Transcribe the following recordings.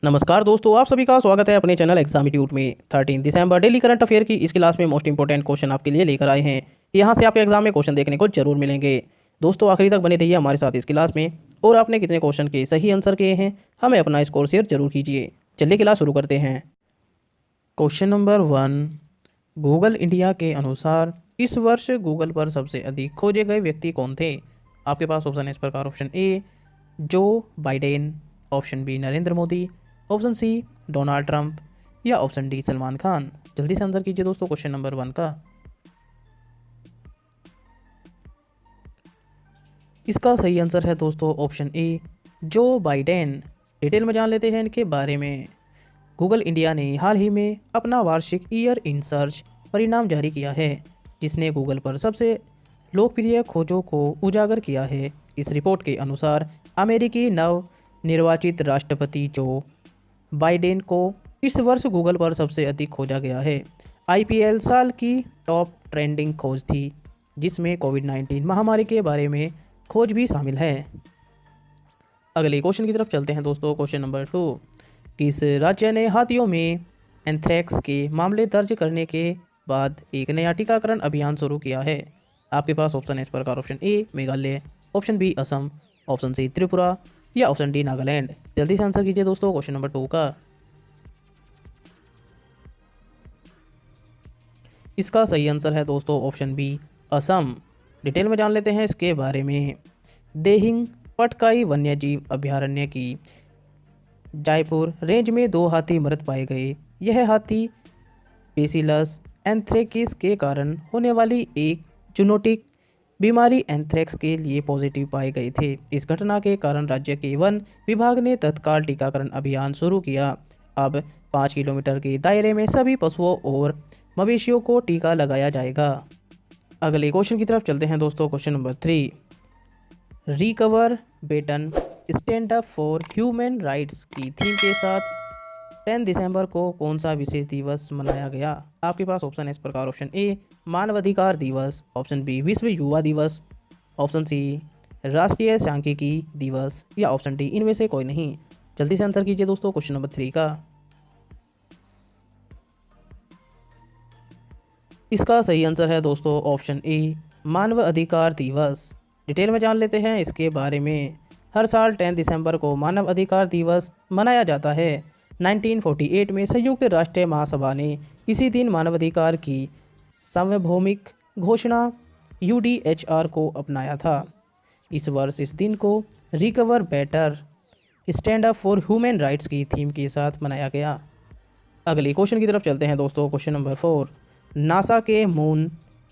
नमस्कार दोस्तों, आप सभी का स्वागत है अपने चैनल एग्जामिट्यूट में। 13 दिसंबर डेली करंट अफेयर की इस क्लास में मोस्ट इंपॉर्टेंट क्वेश्चन आपके लिए लेकर आए हैं। यहाँ से आपके एग्जाम में क्वेश्चन देखने को जरूर मिलेंगे। दोस्तों आखिरी तक बने रहिए हमारे साथ इस क्लास में। और आपने कितने क्वेश्चन के सही आंसर किए हैं हमें अपना स्कोर शेयर जरूर कीजिए। चलिए क्लास शुरू करते हैं। क्वेश्चन नंबर 1, गूगल इंडिया के अनुसार इस वर्ष गूगल पर सबसे अधिक खोजे गए व्यक्ति कौन थे। आपके पास ऑप्शन है इस प्रकार। Option A Joe Biden, option B Narendra Modi, option C Donald Trump या ऑप्शन डी सलमान खान। जल्दी से आंसर कीजिए दोस्तों क्वेश्चन नंबर 1 का। इसका सही आंसर है दोस्तों option A Joe Biden. Detail में जान लेते हैं इनके बारे में। गूगल इंडिया ने हाल ही में अपना वार्षिक ईयर इन सर्च परिणाम जारी किया है, जिसने गूगल पर सबसे लोकप्रिय खोजों को उजागर किया है। इस रिपोर्ट के अनुसार अमेरिकी नव निर्वाचित राष्ट्रपति जो बाइडेन को इस वर्ष गूगल पर सबसे अधिक खोजा गया है। आईपीएल साल की टॉप ट्रेंडिंग खोज थी, जिसमें कोविड-19 महामारी के बारे में खोज भी शामिल है। अगले क्वेश्चन की तरफ चलते हैं दोस्तों। क्वेश्चन नंबर 2, किस राज्य ने हाथियों में एंथ्रेक्स के मामले दर्ज करने के बाद एक नया टीकाकरण अभियान शुरू किया है। आपके पास ऑप्शन है इस प्रकार। Option A Meghalaya, option B Assam, option C Tripura या ऑप्शन डी नागालैंड। जल्दी से आंसर कीजिए दोस्तों क्वेश्चन नंबर 2 का। इसका सही आंसर है दोस्तों ऑप्शन बी असम। डिटेल में जान लेते हैं इसके बारे में। देहिंग पटकाई वन्यजीव अभयारण्य की जयपुर रेंज में 2 हाथी मृत पाए गए। यह हाथी बेसिलस एंथ्रेकिस के कारण होने वाली एक जूनोटिक बीमारी एंथ्रेक्स के लिए पॉजिटिव पाए गए थे। इस घटना के कारण राज्य के वन विभाग ने तत्काल टीकाकरण अभियान शुरू किया। अब 5 किलोमीटर के दायरे में सभी पशुओं और मवेशियों को टीका लगाया जाएगा। अगले क्वेश्चन की तरफ चलते हैं दोस्तों। Question number 3, recover better stand up for human rights की थीम के साथ 10 दिसंबर को कौन सा विशेष दिवस मनाया गया। आपके पास ऑप्शन है इस प्रकार। ऑप्शन ए मानवाधिकार दिवस, ऑप्शन बी विश्व युवा दिवस, ऑप्शन सी राष्ट्रीय सांख्यिकी दिवस या ऑप्शन डी इनमें से कोई नहीं। जल्दी से आंसर कीजिए दोस्तों क्वेश्चन नंबर 3 का। इसका सही आंसर है दोस्तों ऑप्शन ए मानव अधिकार दिवस। डिटेल में जान लेते हैं इसके बारे में। हर साल 10 दिसंबर को मानव अधिकार दिवस मनाया जाता है। 1948 में संयुक्त राष्ट्र महासभा ने इसी दिन मानवाधिकार की सार्वभौमिक घोषणा यूडीएचआर को अपनाया था। इस वर्ष इस दिन को recover better stand up for human rights की थीम के साथ मनाया गया। अगले क्वेश्चन की तरफ चलते हैं दोस्तों। क्वेश्चन नंबर 4, नासा के मून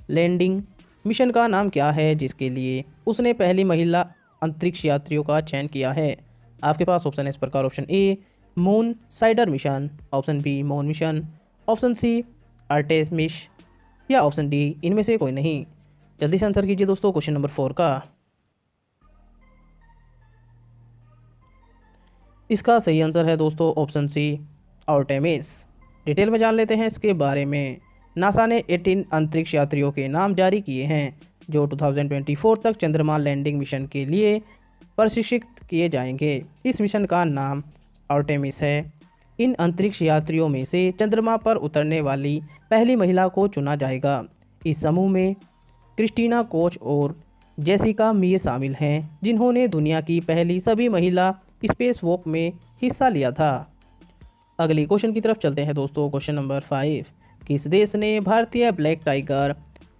लैंडिंग मिशन का नाम क्या है जिसके लिए उसने पहली महिला अंतरिक्ष यात्रियों का चयन किया है। आपके पास ऑप्शन है इस प्रकार। Option A Moon Sniper mission, option B moon mission, option C Artemis या ऑप्शन डी इनमें से कोई नहीं। जल्दी से आंसर कीजिए दोस्तों क्वेश्चन नंबर 4 का। इसका सही आंसर है दोस्तों ऑप्शन सी आर्टेमिस। डिटेल में जान लेते हैं इसके बारे में। नासा ने 18 अंतरिक्ष यात्रियों के नाम जारी किए हैं जो 2024 तक चंद्रमा लैंडिंग मिशन के लिए प्रशिक्षित किए जाएंगे। इस मिशन का नाम आर्टेमिस है। इन अंतरिक्ष यात्रियों में से चंद्रमा पर उतरने वाली पहली महिला को चुना जाएगा। इस समूह में क्रिस्टीना कोच और जेसिका मीर शामिल हैं, जिन्होंने दुनिया की पहली सभी महिला स्पेस वॉक में हिस्सा लिया था। अगले क्वेश्चन की तरफ चलते हैं दोस्तों। क्वेश्चन नंबर 5, किस देश ने भारतीय ब्लैक टाइगर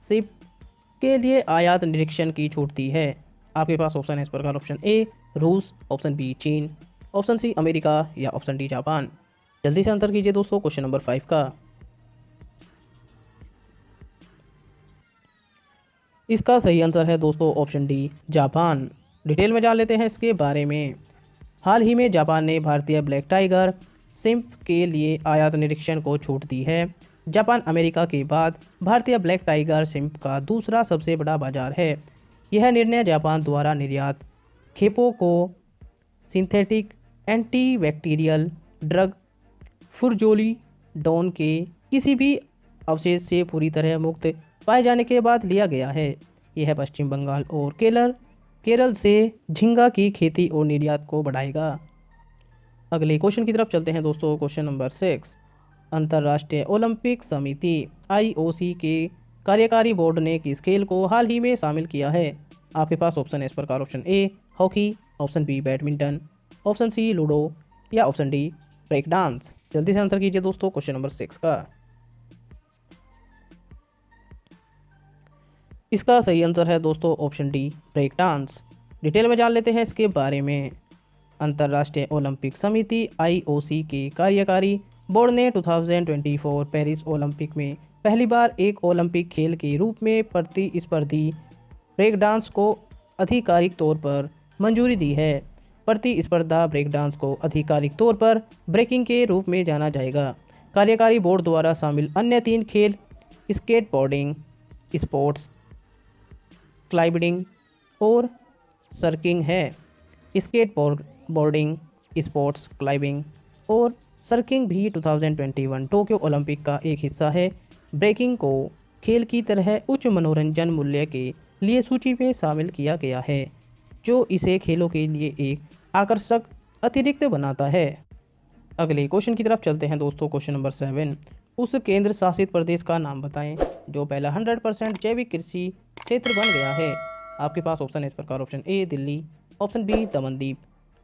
शिप के लिए आयात निरीक्षण की छूट दी है। आपके पास ऑप्शन है इस प्रकार। ऑप्शन ए रूस, ऑप्शन बी चीन, ऑप्शन सी अमेरिका या ऑप्शन डी जापान। जल्दी से आंसर कीजिए दोस्तों क्वेश्चन नंबर 5 का। इसका सही आंसर है दोस्तों ऑप्शन डी जापान। डिटेल में जान लेते हैं इसके बारे में। हाल ही में जापान ने भारतीय ब्लैक टाइगर शिप के लिए आयात निरीक्षण को छूट दी है। जापान अमेरिका के बाद भारतीय ब्लैक टाइगर शिप का दूसरा सबसे बड़ा बाजार है। यह निर्णय जापान द्वारा निर्यात खेपों को सिंथेटिक एंटीबैक्टीरियल ड्रग फुरजोली डॉन के किसी भी अवशेष से पूरी तरह मुक्त पाए जाने के बाद लिया गया है। यह पश्चिम बंगाल और केरल से झींगा की खेती और निर्यात को बढ़ाएगा। अगले क्वेश्चन की तरफ चलते हैं दोस्तों। क्वेश्चन नंबर 6, अंतर्राष्ट्रीय ओलंपिक समिति IOC के कार्यकारी बोर्ड ने किस खेल को हाल ही में शामिल किया है? आपके पास ऑप्शन है इस प्रकार। Option A hockey, option B badminton, option C ludo या ऑप्शन डी ब्रेक डांस। जल्दी से आंसर कीजिए दोस्तों क्वेश्चन नंबर 6 का। इसका सही आंसर है दोस्तों option D break dance. Detail में जान लेते हैं इसके बारे में। अंतर्राष्ट्रीय ओलंपिक समिति IOC के कार्यकारी बोर्ड ने 2024 पेरिस ओलंपिक में पहली बार एक ओलंपिक खेल के रूप में प्रतिस्पर्धी ब्रेक डांस को आधिकारिक तौर पर मंजूरी दी है। प्रतिस्पर्धा ब्रेक डांस को आधिकारिक तौर पर ब्रेकिंग के रूप में जाना जाएगा। कार्यकारी बोर्ड द्वारा शामिल अन्य 3 खेल स्केटबोर्डिंग, स्पोर्ट्स क्लाइंबिंग और सर्किंग है। स्केटबोर्डिंग, स्पोर्ट्स क्लाइंबिंग और सर्किंग भी 2021 टोक्यो ओलंपिक का एक हिस्सा है। ब्रेकिंग को खेल की तरह उच्च मनोरंजन मूल्य के लिए सूची में शामिल किया गया है, जो इसे खेलों के लिए एक आकर्षक अतिरिक्त बनाता है। अगले क्वेश्चन की तरफ चलते हैं दोस्तों। क्वेश्चन नंबर 7, उस केंद्र शासित प्रदेश का नाम बताएं जो पहला 100% जैविक कृषि क्षेत्र बन गया है। आपके पास ऑप्शन है इस प्रकार। Option A Delhi, option B दमनदीप,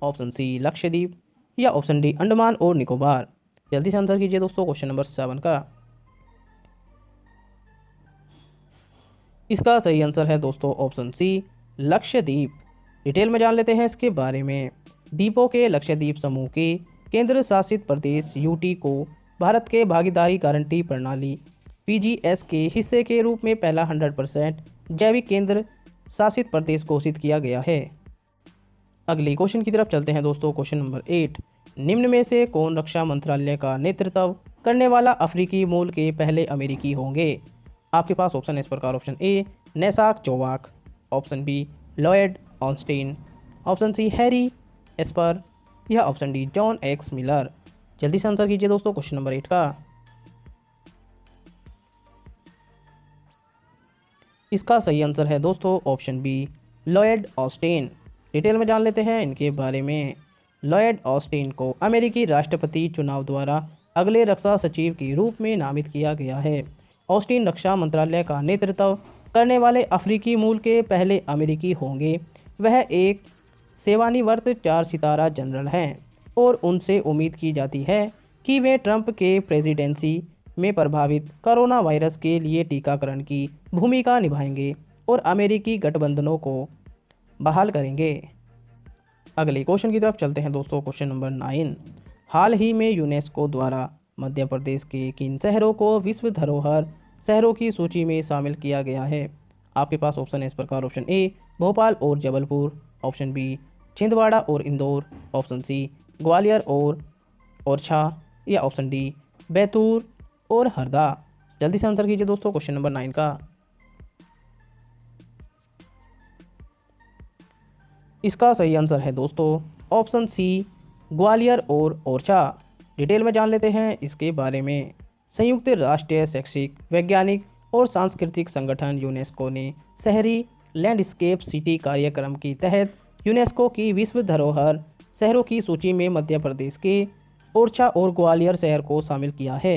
ऑप्शन सी लक्षद्वीप या ऑप्शन डी अंडमान और निकोबार। जल्दी से आंसर कीजिए दोस्तों क्वेश्चन नंबर 7 का। इसका सही आंसर है दोस्तों ऑप्शन सी लक्षद्वीप। डिटेल में जान लेते हैं इसके बारे में। द्वीपों के लक्षद्वीप समूह के केंद्र शासित प्रदेश UT को भारत के भागीदारी गारंटी प्रणाली PGS के हिस्से के रूप में पहला 100% जैविक केंद्र शासित प्रदेश घोषित किया गया है। अगले क्वेश्चन की तरफ चलते हैं दोस्तों। क्वेश्चन नंबर 8, निम्न में से कौन रक्षा मंत्रालय का नेतृत्व करने वाला अफ्रीकी मूल के पहले अमेरिकी होंगे? आपके पास ऑप्शन है इस प्रकार। ऑप्शन ए नेसाक चोवाक, option B Lloyd Austin, option C Harry Esper या option D John X Miller. जल्दी से आंसर कीजिए दोस्तों क्वेश्चन नंबर 8 का। इसका सही आंसर है दोस्तों option B Lloyd Austin. Detail में जान लेते हैं इनके बारे में। लॉयड ऑस्टिन को अमेरिकी राष्ट्रपति चुनाव द्वारा अगले रक्षा सचिव के रूप में नामित किया गया है। ऑस्टिन रक्षा मंत्रालय का नेतृत्व करने वाले अफ्रीकी मूल के पहले अमेरिकी होंगे। वह एक सेवानिवृत्त 4 सितारा जनरल हैं और उनसे उम्मीद की जाती है कि वे ट्रंप के प्रेसिडेंसी में प्रभावित कोरोना वायरस के लिए टीकाकरण की भूमिका निभाएंगे और अमेरिकी गठबंधनों को बहाल करेंगे। अगले क्वेश्चन की तरफ चलते हैं दोस्तों। क्वेश्चन नंबर 9, हाल ही में यूनेस्को द्वारा मध्य प्रदेश के किन शहरों को विश्व धरोहर शहरों की सूची में शामिल किया गया है? आपके पास ऑप्शन है इस प्रकार। ऑप्शन ए भोपाल और जबलपुर, ऑप्शन बी छिंदवाड़ा और इंदौर, ऑप्शन सी ग्वालियर और ओरछा या ऑप्शन डी बैतूल और हरदा। जल्दी से आंसर कीजिए दोस्तों क्वेश्चन नंबर 9 का। इसका सही आंसर है दोस्तों ऑप्शन सी ग्वालियर और ओरछा। डिटेल में जान लेते हैं इसके बारे में। संयुक्त राष्ट्र शैक्षिक, वैज्ञानिक और सांस्कृतिक संगठन यूनेस्को ने शहरी लैंडस्केप सिटी कार्यक्रम के तहत यूनेस्को की विश्व धरोहर शहरों की सूची में मध्य प्रदेश के ओरछा और ग्वालियर शहर को शामिल किया है।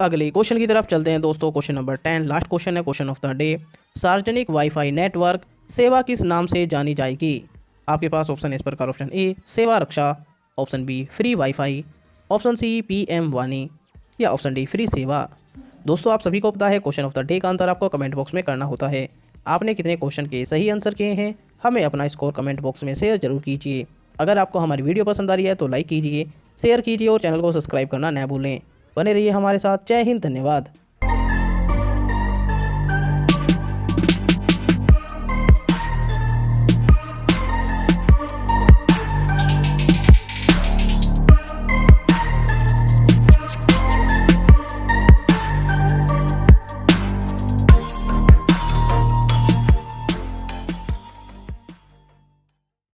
अगले क्वेश्चन की तरफ चलते हैं दोस्तों। क्वेश्चन नंबर 10 लास्ट क्वेश्चन है, क्वेश्चन ऑफ द डे। सार्वजनिक वाईफाई नेटवर्क सेवा किस नाम से जानी जाएगी? आपके पास ऑप्शन है इस प्रकार। Option A Seva Raksha, option B free WiFi, option C PM Wani या ऑप्शन डी फ्री सेवा। दोस्तों आप सभी को पता है क्वेश्चन ऑफ द डे का आंसर आपको कमेंट बॉक्स में करना होता है। आपने कितने क्वेश्चन के सही आंसर किए हैं हमें अपना स्कोर कमेंट बॉक्स में शेयर जरूर कीजिए। अगर आपको हमारी वीडियो पसंद आ रही है तो लाइक कीजिए, शेयर कीजिए और चैनल को सब्सक्राइब करना न भूलें। बने रहिए हमारे साथ। जय हिंद, धन्यवाद।